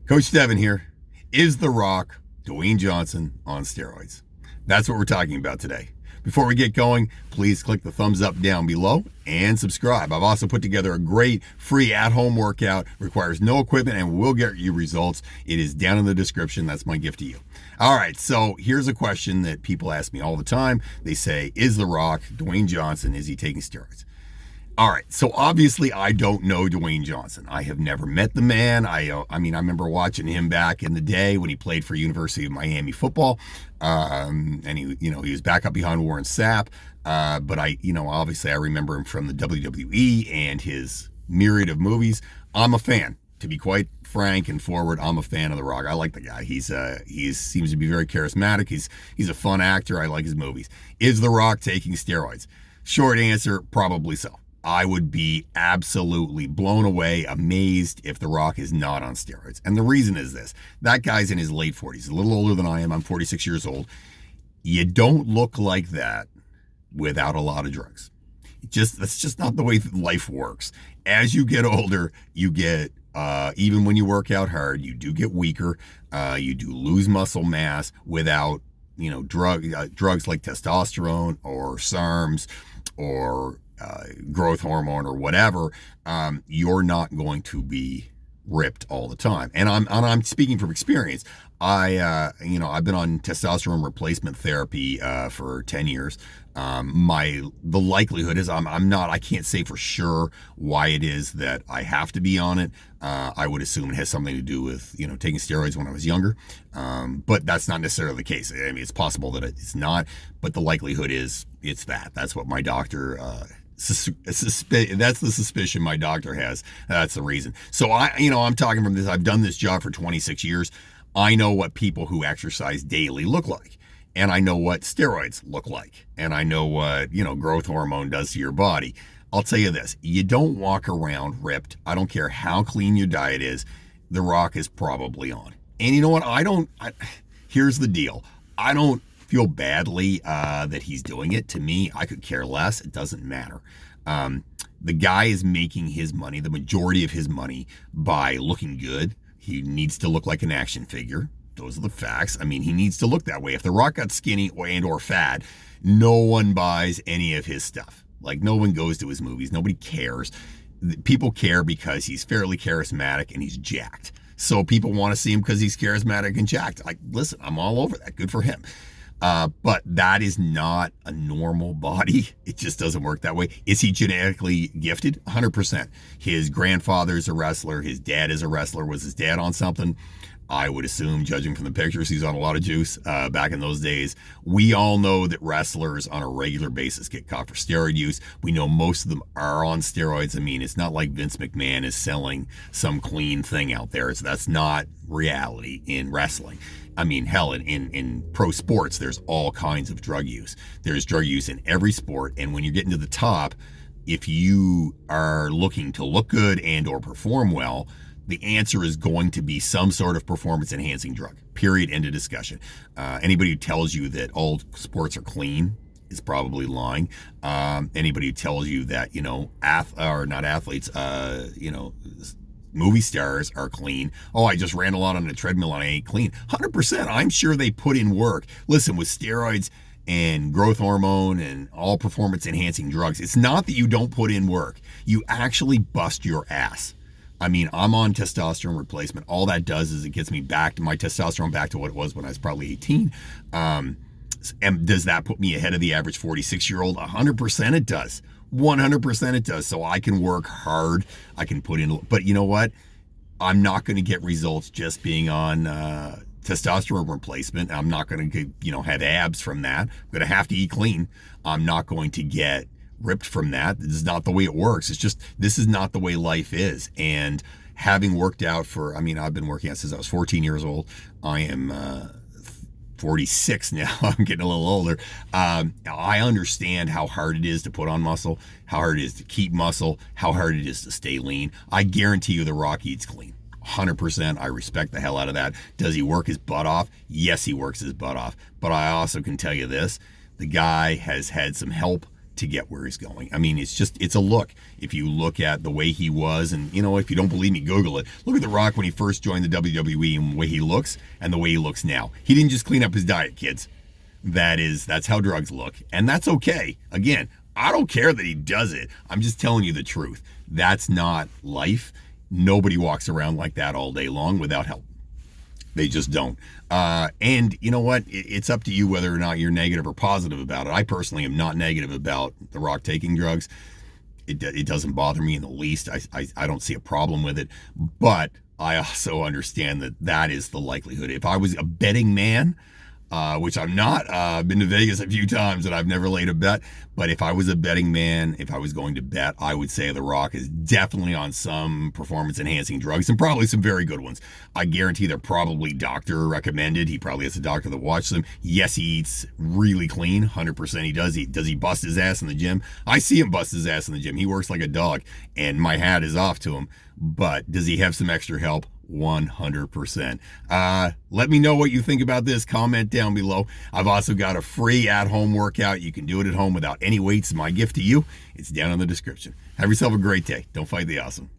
Coach Devin here. Is The Rock Dwayne Johnson on steroids? That's what we're talking about today. Before we get going, please click the thumbs up down below and subscribe. I've also put together a great free at-home workout. Requires no equipment and will get you results. It is down in the description. That's my gift to you. All right, so here's a question that people ask me all the time. They say, is The Rock Dwayne Johnson, is he taking steroids? All right, so obviously I don't know Dwayne Johnson. I have never met the man. I remember watching him back in the day when he played for University of Miami football, and he was back up behind Warren Sapp. But obviously I remember him from the WWE and his myriad of movies. I'm a fan, to be quite frank and forward. I'm a fan of The Rock. I like the guy. He seems to be very charismatic. He's a fun actor. I like his movies. Is The Rock taking steroids? Short answer, probably so. I would be absolutely blown away, amazed if The Rock is not on steroids. And the reason is this. That guy's in his late 40s, a little older than I am. I'm 46 years old. You don't look like that without a lot of drugs. That's just not the way life works. As you get older, you get, even when you work out hard, you do get weaker. You do lose muscle mass without, drugs like testosterone or SARMs or growth hormone or whatever. You're not going to be ripped all the time. And I'm speaking from experience. I've been on testosterone replacement therapy for 10 years. The likelihood is I can't say for sure why it is that I have to be on it. I would assume it has something to do with, taking steroids when I was younger. But that's not necessarily the case. I mean, it's possible that it's not, but the likelihood is it's that. That's what my doctor, that's the suspicion my doctor has. That's the reason. So I'm talking from this. I've done this job for 26 years. I know what people who exercise daily look like. And I know what steroids look like. And I know what, growth hormone does to your body. I'll tell you this. You don't walk around ripped. I don't care how clean your diet is. The Rock is probably on. And you know what? Here's the deal. I don't feel badly that he's doing it. To me, I could care less. It doesn't matter. The guy is making his money, the majority of his money, by looking good. He needs to look like an action figure. Those are the facts. I mean, he needs to look that way. If The Rock got skinny or fat, no one buys any of his stuff. Like, no one goes to his movies. Nobody cares. People care because he's fairly charismatic and he's jacked. So people want to see him because he's charismatic and jacked. Listen, I'm all over that. Good for him. But that is not a normal body. It just doesn't work that way. Is he genetically gifted? 100%. His grandfather's a wrestler. His dad is a wrestler. Was his dad on something? I would assume, judging from the pictures, he's on a lot of juice back in those days. We all know that wrestlers on a regular basis get caught for steroid use. We know most of them are on steroids. I mean, it's not like Vince McMahon is selling some clean thing out there. That's not reality in wrestling. I mean, hell, in pro sports, there's all kinds of drug use. There's drug use in every sport. And when you're getting to the top, if you are looking to look good and or perform well, the answer is going to be some sort of performance-enhancing drug. Period. End of discussion. Anybody who tells you that all sports are clean is probably lying. Anybody who tells you that, movie stars are clean. Oh, I just ran a lot on a treadmill and I ain't clean. 100%. I'm sure they put in work. Listen, with steroids and growth hormone and all performance-enhancing drugs, it's not that you don't put in work. You actually bust your ass. I mean, I'm on testosterone replacement. All that does is it gets me back to my testosterone back to what it was when I was probably 18. And does that put me ahead of the average 46-year-old? 100% it does. 100% it does. So I can work hard. I can put in, but you know what? I'm not going to get results just being on testosterone replacement. I'm not going to have abs from that. I'm going to have to eat clean. I'm not going to get ripped from that. This is not the way it works. It's just, this is not the way life is. And having worked out I've been working out since I was 14 years old. I am 46 now. I'm getting a little older. I understand how hard it is to put on muscle, how hard it is to keep muscle, how hard it is to stay lean. I guarantee you The Rock eats clean. 100%. I respect the hell out of that. Does he work his butt off? Yes, he works his butt off. But I also can tell you this. The guy has had some help to get where he's going. I mean, it's a look. If you look at the way he was, and if you don't believe me, Google it. Look at The Rock when he first joined the WWE and the way he looks and the way he looks now. He didn't just clean up his diet, kids. That's how drugs look. And that's okay. Again, I don't care that he does it. I'm just telling you the truth. That's not life. Nobody walks around like that all day long without help. They just don't. And you know what? It's up to you whether or not you're negative or positive about it. I personally am not negative about The Rock taking drugs. It doesn't bother me in the least. I don't see a problem with it. But I also understand that is the likelihood. If I was a betting man, which I'm not. I've been to Vegas a few times and I've never laid a bet. But if I was a betting man, if I was going to bet, I would say The Rock is definitely on some performance-enhancing drugs, and probably some very good ones. I guarantee they're probably doctor recommended. He probably has a doctor that watches them. Yes, he eats really clean, 100% he does. Does he bust his ass in the gym? I see him bust his ass in the gym. He works like a dog, and my hat is off to him. But does he have some extra help? 100%. Let me know what you think about this. Comment down below. I've also got a free at-home workout. You can do it at home without any weights. My gift to you, it's down in the description. Have yourself a great day. Don't fight the awesome.